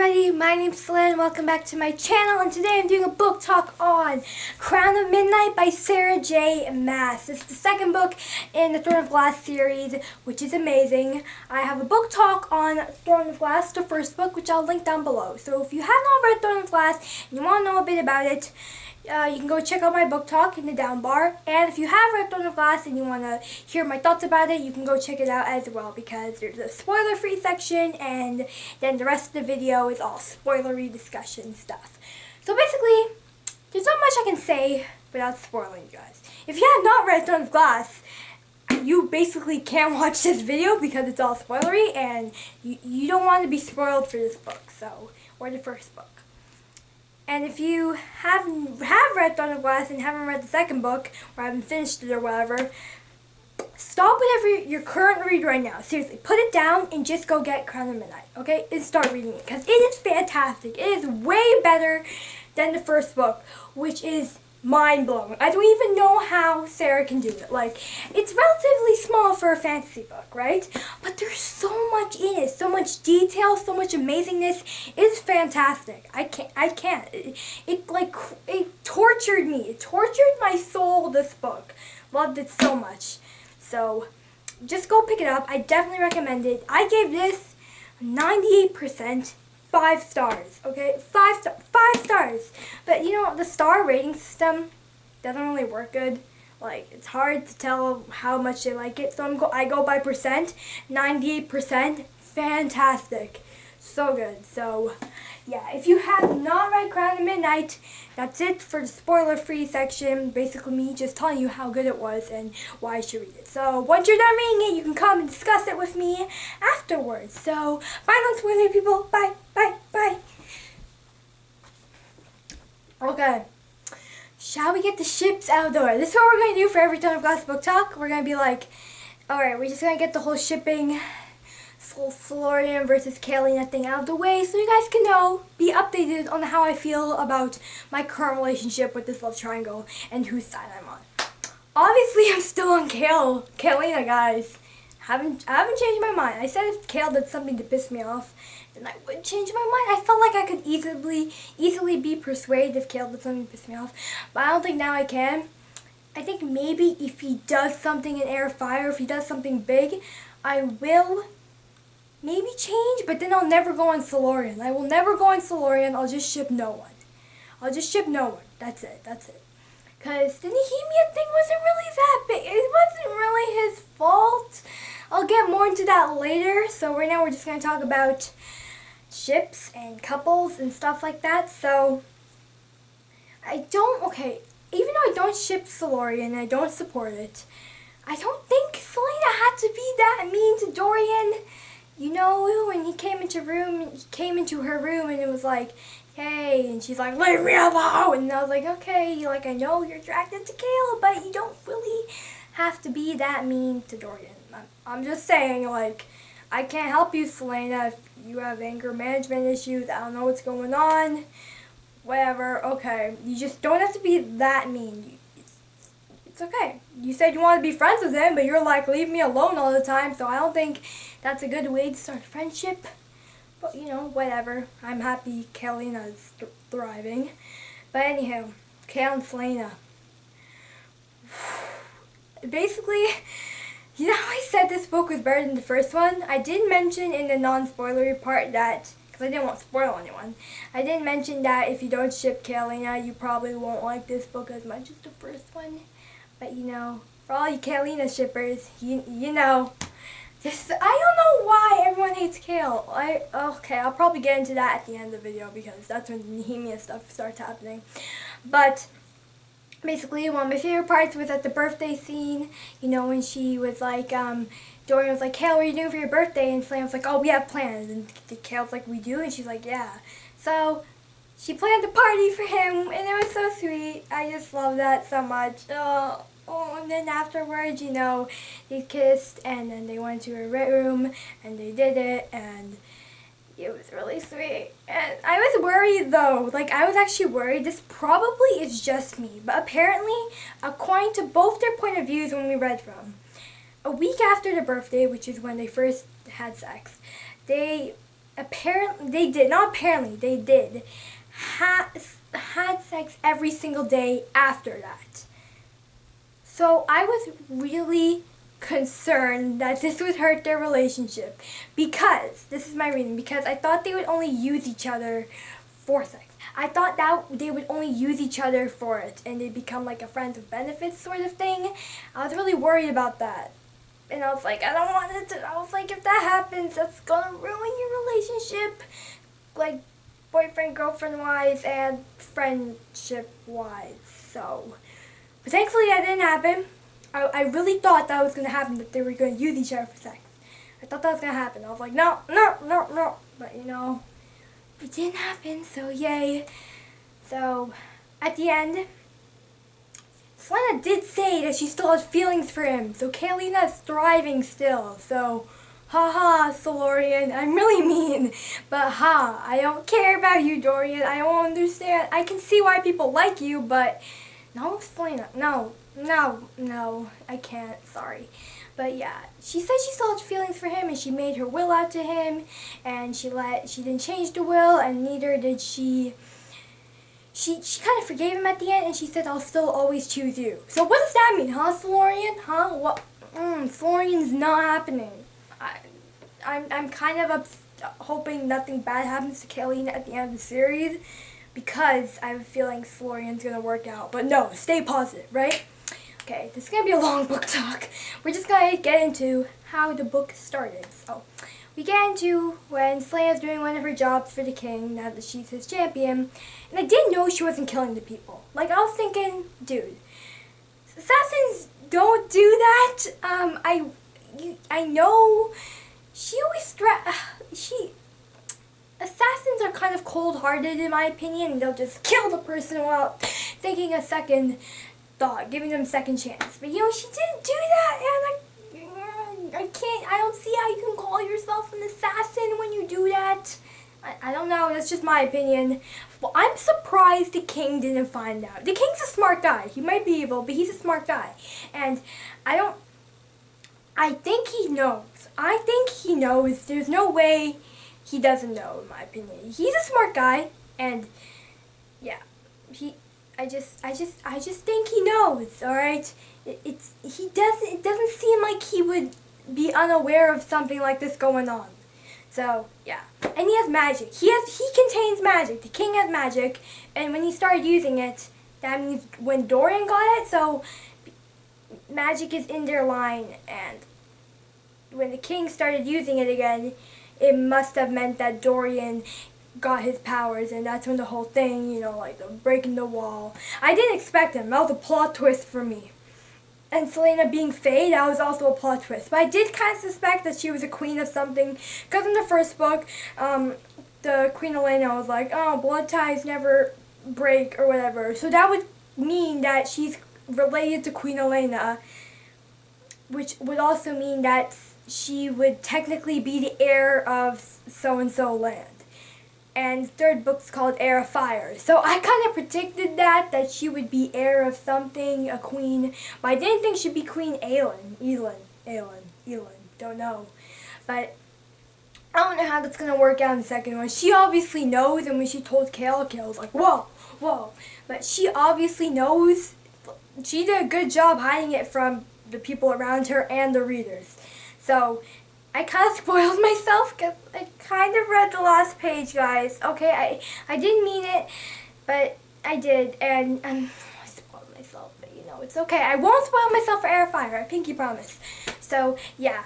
everybody, my name's Lynn. Welcome back to my channel, and today I'm doing a book talk on Crown of Midnight by Sarah J. Maas. It's the second book in the Throne of Glass series, which is amazing. I have a book talk on Throne of Glass, the first book, which I'll link down below. So if you have not read Throne of Glass and you want to know a bit about it, you can go check out my book talk in the down bar. And if you have read Throne of Glass and you want to hear my thoughts about it, you can go check it out as well, because there's a spoiler-free section, and then the rest of the video is all spoilery discussion stuff. So basically, there's not much I can say without spoiling you guys. If you have not read Throne of Glass, you basically can't watch this video because it's all spoilery, and you don't want to be spoiled for this book, or the first book. And if you have read Throne of Glass and haven't read the second book, or haven't finished it or whatever, stop whatever you're currently reading right now. Seriously, put it down and just go get Crown of Midnight, okay? And start reading it, because it is fantastic. It is way better than the first book, which is mind-blowing. I don't even know how Sarah can do it. Like, it's relatively small for a fantasy book, right? But there's so much in it, so much detail, so much amazingness. It's fantastic. I can't. It tortured me. It tortured my soul, this book. Loved it so much. So, just go pick it up. I definitely recommend it. I gave this 98%. 5 stars, okay? 5 stars. But you know, the star rating system doesn't really work good. Like, it's hard to tell how much they like it. So I go by percent. 98%, fantastic. So good. So, yeah, if you have not read Crown of Midnight, that's it for the spoiler-free section. Basically me just telling you how good it was and why you should read it. So, once you're done reading it, you can come and discuss it with me afterwards. So, bye non-spoiler people. Bye, bye, bye. Okay. Shall we get the ships out of the way? This is what we're going to do for every Throne of Glass book talk. We're going to be like, alright, we're just going to get the whole shipping Florian versus Kaelina thing out of the way, so you guys can know, be updated on how I feel about my current relationship with this love triangle and whose side I'm on. Obviously, I'm still on Kaelina, guys. I haven't changed my mind. I said if Kael did something to piss me off, then I would change my mind. I felt like I could easily be persuaded if Kael did something to piss me off, but I don't think now I can. I think maybe if he does something in Air Fire, if he does something big, I will maybe change, but then I'll never go on Solorian. I will never go on Solorian. I'll just ship no one. I'll just ship no one. That's it. Because the Nehemia thing wasn't really that big. It wasn't really his fault. I'll get more into that later. So right now we're just going to talk about ships and couples and stuff like that. So, even though I don't ship Solorian and I don't support it, I don't think Selena had to be that mean to Dorian. You know, when he came into her room and it was like, hey, and she's like, leave me alone. And I was like, okay, like, I know you're attracted to Kael, but you don't really have to be that mean to Dorian. I'm just saying, like, I can't help you, Selena, if you have anger management issues. I don't know what's going on. Whatever, okay. You just don't have to be that mean. It's okay. You said you want to be friends with him, but you're like, leave me alone all the time, so I don't think that's a good way to start a friendship. But, you know, whatever. I'm happy Kaelina's thriving. But anyhow, Kael and Selena. Basically, you know how I said this book was better than the first one? I did mention in the non-spoilery part that, because I didn't want to spoil anyone, I did mention that if you don't ship Kaelina, you probably won't like this book as much as the first one. But, you know, for all you Kaelina shippers, you know, I don't know why everyone hates Kael. I'll probably get into that at the end of the video, because that's when the Nehemia stuff starts happening. But basically, one of my favorite parts was at the birthday scene. You know, when she was like, Dorian was like, Kael, what are you doing for your birthday? And Selena was like, oh, we have plans. And Kael's like, we do? And she's like, yeah. So she planned a party for him, and it was so sweet. I just love that so much. And then afterwards, you know, they kissed, and then they went to her room, and they did it, and it was really sweet. And I was worried, though. Like, I was actually worried. This probably is just me, but apparently, according to both their point of views when we read from, a week after the birthday, which is when they first had sex, they apparently they did, not apparently, they did, had sex every single day after that. So I was really concerned that this would hurt their relationship because, this is my reason, because I thought they would only use each other for sex. I thought that they would only use each other for it and they'd become like a friends with benefits sort of thing. I was really worried about that. And I was like, I don't want it to, I was like, if that happens, that's gonna ruin your relationship. Like, boyfriend, girlfriend wise and friendship wise. So, but thankfully that didn't happen. I really thought that was gonna happen, that they were gonna use each other for sex. I thought that was gonna happen. I was like, no. But you know, it didn't happen, so yay. So, at the end, Selena did say that she still has feelings for him. So Kaylina is thriving still. So, haha, Solorian, I'm really mean. But I don't care about you, Dorian. I don't understand. I can see why people like you, but no, Selena, no, I can't, sorry. But yeah, she said she still had feelings for him and she made her will out to him and she didn't change the will and neither did she kind of forgave him at the end and she said, I'll still always choose you. So what does that mean, huh, Solorian? Huh? What? Solorian's not happening. I'm kind of hoping nothing bad happens to Kaylina at the end of the series because I have a feeling Solorian's going to work out. But no, stay positive, right? Okay, this is going to be a long book talk. We're just going to get into how the book started. So, we get into when Selena's doing one of her jobs for the king, now that she's his champion. And I didn't know she wasn't killing the people. Like, I was thinking, dude, assassins don't do that. I know she always assassins are kind of cold-hearted in my opinion. They'll just kill the person without thinking a second thought, giving them a second chance. But you know, she didn't do that, and I don't see how you can call yourself an assassin when you do that. I don't know, that's just my opinion. Well, I'm surprised the king didn't find out. The king's a smart guy. He might be evil, but he's a smart guy. And I think he knows. There's no way he doesn't know, in my opinion. He's a smart guy, and yeah, I just think he knows, alright? It doesn't seem like he would be unaware of something like this going on. So, yeah. And he has magic. He contains magic. The king has magic, and when he started using it, that means when Dorian got it, so magic is in their line, and when the king started using it again, it must have meant that Dorian got his powers, and that's when the whole thing, you know, like the breaking the wall. I didn't expect him. That was a plot twist for me. And Selena being Faye, that was also a plot twist. But I did kind of suspect that she was a queen of something, because in the first book, the Queen Elena was like, oh, blood ties never break or whatever. So that would mean that she's related to Queen Elena, which would also mean that she would technically be the heir of so-and-so land. And third book's called Heir of Fire. So I kind of predicted that she would be heir of something, a queen. But I didn't think she'd be Queen Elin, don't know. But I don't know how that's going to work out in the second one. She obviously knows, and when she told Kale was like, whoa. But she obviously knows. She did a good job hiding it from the people around her and the readers. So I kind of spoiled myself because I kind of read the last page, guys. Okay, I didn't mean it, but I did, and I spoiled myself, but you know, it's okay. I won't spoil myself for Heir of Fire, I pinky promise. So, yeah.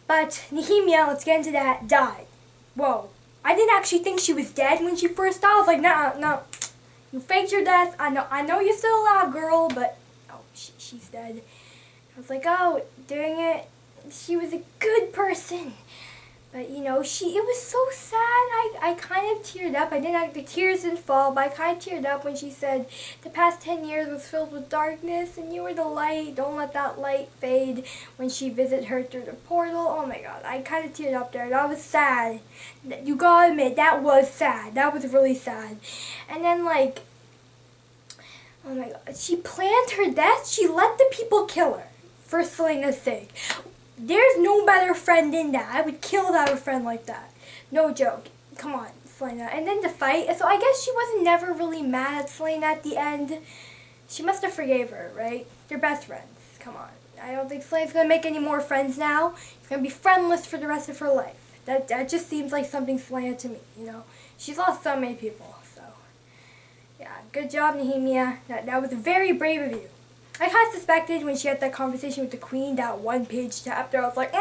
But Nehemia, let's get into that, died. Whoa. I didn't actually think she was dead when she first died. I was like, no. You faked your death. I know you're still alive, girl, but oh, she's dead. I was like, oh, dang it. She was a good person. But, you know, it was so sad. I kind of teared up. The tears didn't fall, but I kind of teared up when she said, the past 10 years was filled with darkness, and you were the light. Don't let that light fade. When she visited her through the portal. Oh, my God. I kind of teared up there. That was sad. You gotta admit, that was sad. That was really sad. And then, like, oh, my God. She planned her death. She let the people kill her for Selena's sake. There's no better friend than that. I would kill that friend like that. No joke. Come on, Selena. And then the fight. So I guess she wasn't never really mad at Selena at the end. She must have forgave her, right? They're best friends. Come on. I don't think Selena's going to make any more friends now. She's going to be friendless for the rest of her life. That just seems like something Selena to me, you know. She's lost so many people, so. Yeah, good job, Nehemia. That was very brave of you. I kind of suspected when she had that conversation with the queen, that one-page chapter, I was like,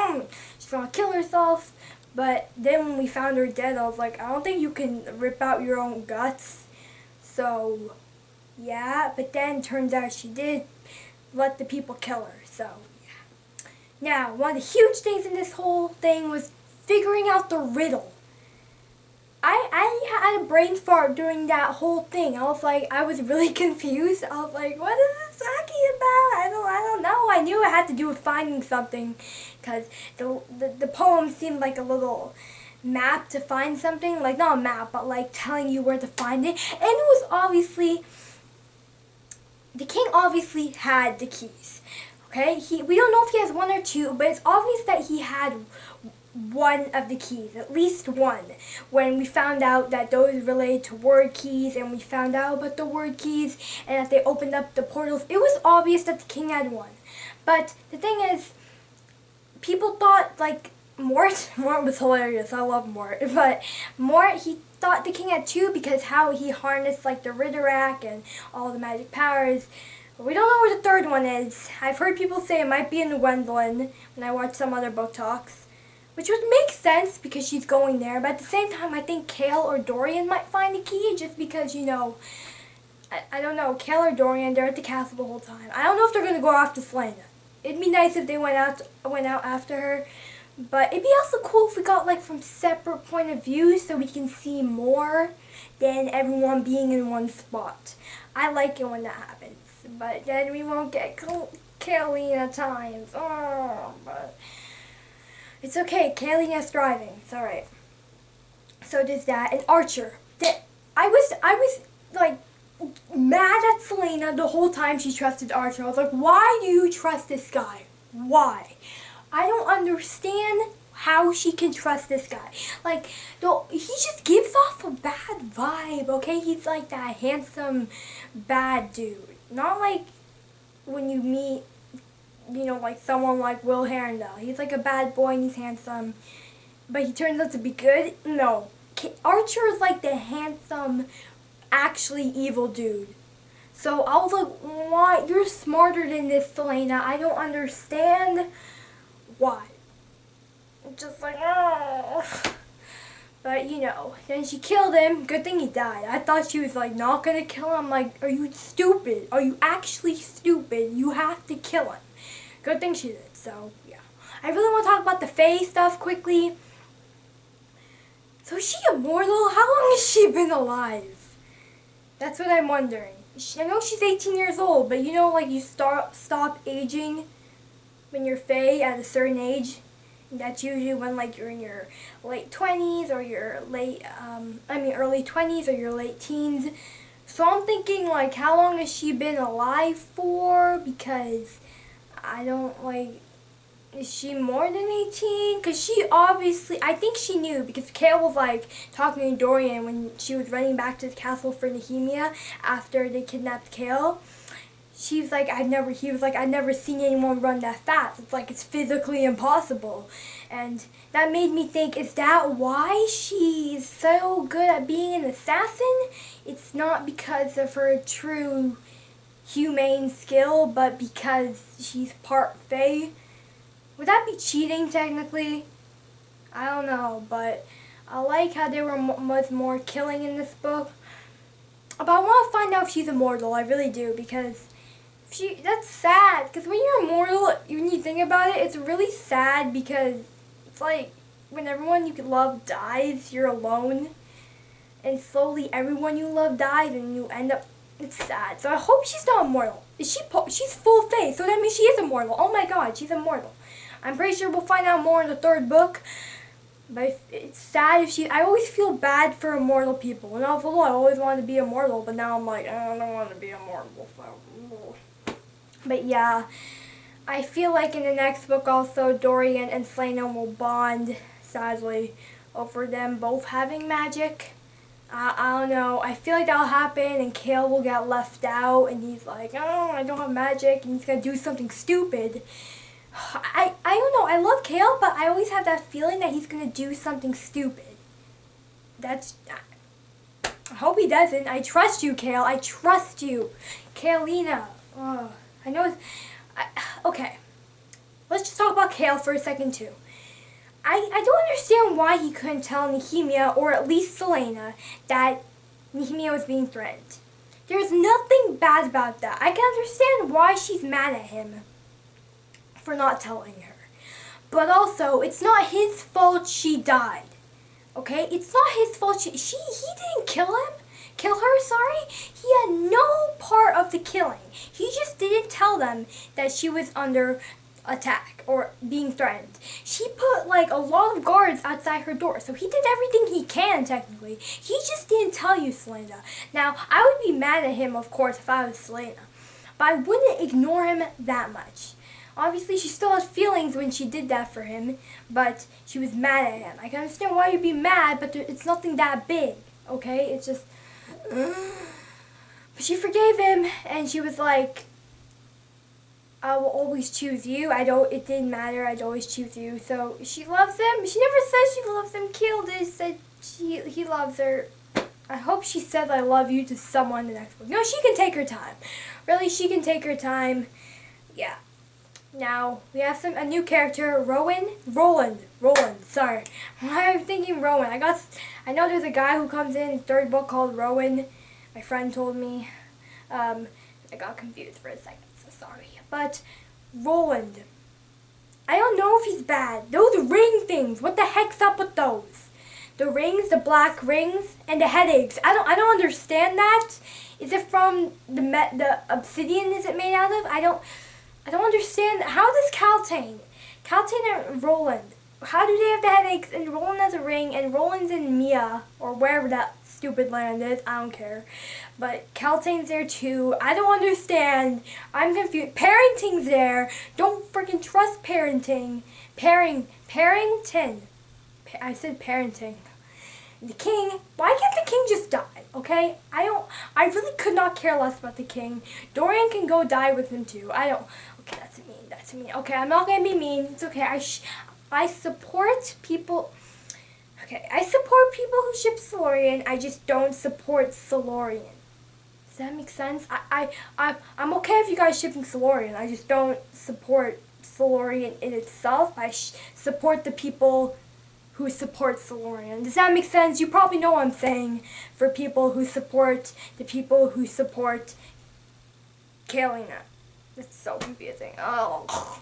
she's going to kill herself. But then when we found her dead, I was like, I don't think you can rip out your own guts. So, yeah. But then turns out she did let the people kill her. So, yeah. Now, one of the huge things in this whole thing was figuring out the riddle. I had a brain fart during that whole thing. I was really confused. I was like, what is this talking about? I don't know. I knew it had to do with finding something, because the poem seemed like a little map to find something. Like, not a map, but like telling you where to find it. And it was obviously, the king obviously had the keys. Okay? We don't know if he has one or two, but it's obvious that he had one of the keys, at least one, when we found out that those related to word keys, and we found out about the word keys, and that they opened up the portals. It was obvious that the king had one. But the thing is, people thought, like, Mort was hilarious. I love Mort. But Mort, he thought the king had two because how he harnessed, like, the Riderack and all the magic powers. We don't know where the third one is. I've heard people say it might be in Gwendolyn when I watch some other book talks. Which would make sense because she's going there. But at the same time, I think Kale or Dorian might find the key just because, you know, I don't know, Kale or Dorian, they're at the castle the whole time. I don't know if they're going to go after Selena. It'd be nice if they went out after her. But it'd be also cool if we got, like, from separate point of views so we can see more than everyone being in one spot. I like it when that happens. But then we won't get Kaylene at times. But it's okay. Kaylina's driving. It's alright. So does that. And Archer. I was like mad at Selena the whole time she trusted Archer. I was like, why do you trust this guy? Why? I don't understand how she can trust this guy. Like, he just gives off a bad vibe, okay? He's like that handsome, bad dude. Not like when you meet, you know, like someone like Will Herondale. He's like a bad boy and he's handsome, but he turns out to be good. No. Archer is like the handsome, actually evil dude. So I was like, why? You're smarter than this, Selena. I don't understand why. Just like, But, you know, then she killed him. Good thing he died. I thought she was, like, not gonna kill him. I'm like, are you stupid? Are you actually stupid? You have to kill him. Good thing she did. So, yeah. I really want to talk about the Fae stuff quickly. So, is she immortal? How long has she been alive? That's what I'm wondering. I know she's 18 years old, but you know, like, you stop aging when you're Fae at a certain age. That's usually when, like, you're in your late 20s or your early 20s or your late teens. So I'm thinking, like, how long has she been alive for? Because I don't, like, is she more than 18? Because she obviously, I think she knew, because Kale was, like, talking to Dorian when she was running back to the castle for Nehemia after they kidnapped Kale. He was like, I've never seen anyone run that fast. It's like, it's physically impossible. And that made me think, is that why she's so good at being an assassin? It's not because of her true humane skill, but because she's part Fae. Would that be cheating, technically? I don't know, but I like how there was more killing in this book. But I want to find out if she's immortal. I really do, because that's sad, because when you're immortal, when you think about it, it's really sad, because it's like when everyone you love dies, you're alone, and slowly everyone you love dies, and you end up, it's sad. So I hope she's not immortal. She's full Fae, so that means she is immortal. Oh my god, she's immortal. I'm pretty sure we'll find out more in the third book, but it's sad if I always feel bad for immortal people. When I was little, I always wanted to be immortal, but now I'm like, I don't want to be immortal, so. But yeah, I feel like in the next book also, Dorian and Selena will bond, sadly. over them both having magic. I don't know. I feel like that'll happen and Kale will get left out and he's like, oh, I don't have magic, and he's going to do something stupid. I don't know. I love Kale, but I always have that feeling that he's going to do something stupid. I hope he doesn't. I trust you, Kale. I trust you. Kaleena. I know okay. Let's just talk about Kale for a second, too. I don't understand why he couldn't tell Nehemia, or at least Selena, that Nehemia was being threatened. There's nothing bad about that. I can understand why she's mad at him for not telling her. But also, it's not his fault she died. Okay? It's not his fault he didn't kill her, sorry. He had no part of the killing. He just didn't tell them that she was under attack or being threatened. She put like a lot of guards outside her door, so he did everything he can technically. He just didn't tell you, Selena. Now, I would be mad at him, of course, if I was Selena, but I wouldn't ignore him that much. Obviously, she still had feelings when she did that for him, but she was mad at him. I can understand why you'd be mad, but it's nothing that big, okay? It's just, but she forgave him, and she was like, I will always choose you. It didn't matter. I'd always choose you. So she loves him. She never said she loves him. Kale did said he loves her. I hope she said I love you to someone in the next book. No, she can take her time. Really, she can take her time. Yeah. Now, we have a new character, Roland, sorry. I'm thinking Rowan. I know there's a guy who comes in the third book called Rowan. My friend told me. I got confused for a second, so sorry. But Roland, I don't know if he's bad. Those ring things, what the heck's up with those? The rings, the black rings, and the headaches. I don't understand that. Is it from the obsidian? Is it made out of? I don't understand. How does Caltaine and Roland, how do they have the headaches, and Roland has a ring, and Roland's in Mia, or wherever that stupid land is, I don't care. But Caltaine's there too. I don't understand. I'm confused. Parenting's there. Don't freaking trust parenting. Parrington. I said parenting. The king, why can't the king just die, okay? I really could not care less about the king. Dorian can go die with him too. Okay, that's mean. Okay, I'm not gonna be mean. It's okay. I support people. Okay, I support people who ship Solorian. I just don't support Solorian. Does that make sense? I'm okay if you guys shipping Solorian. I just don't support Solorian in itself. I support the people who support Solorian. Does that make sense? You probably know what I'm saying. For people who support the people who support Kaleena. It's so confusing. Oh.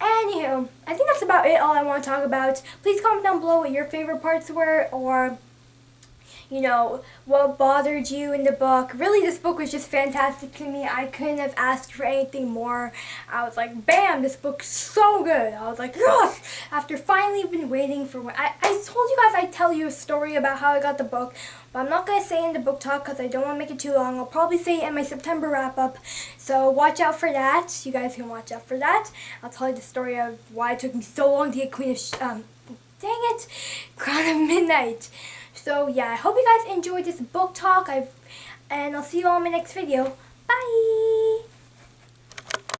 Anywho, I think that's about it, all I want to talk about. Please comment down below what your favorite parts were, or, you know, what bothered you in the book. Really, this book was just fantastic to me. I couldn't have asked for anything more. I was like, bam, this book's so good. I was like, yes! After finally been waiting for one. I told you guys I'd tell you a story about how I got the book, but I'm not going to say it in the book talk because I don't want to make it too long. I'll probably say it in my September wrap-up, so watch out for that. You guys can watch out for that. I'll tell you the story of why it took me so long to get Crown of Midnight. So yeah, I hope you guys enjoyed this book talk, and I'll see you all in my next video. Bye!